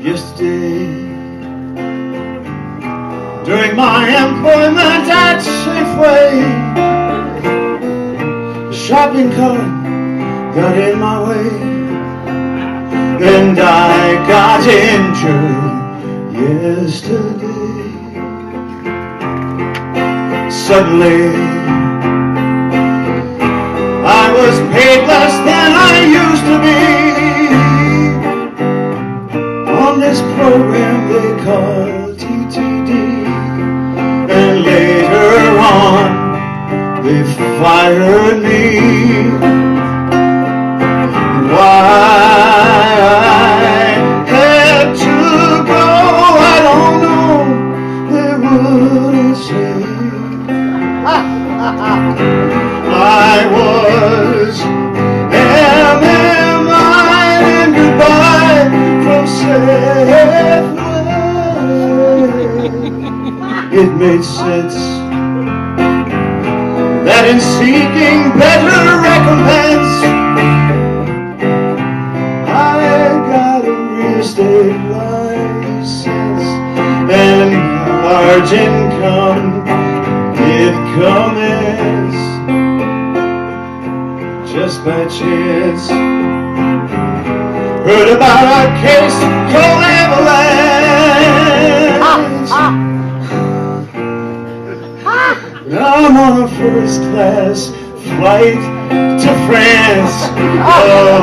yesterday. During my employment at Safeway, the shopping cart got in my way, and I got injured yesterday. Suddenly, I was paid less than I used to be on this program they call TTD, and later on they fired me. Why I had to go, I don't know, they wouldn't say. I was MMI and goodbye from Safeway. It made sense that in seeking better recompense, I got a real estate license, and large income did commence. Just by chance, heard about our case called Avalanche. I'm on a first class flight to France. Oh,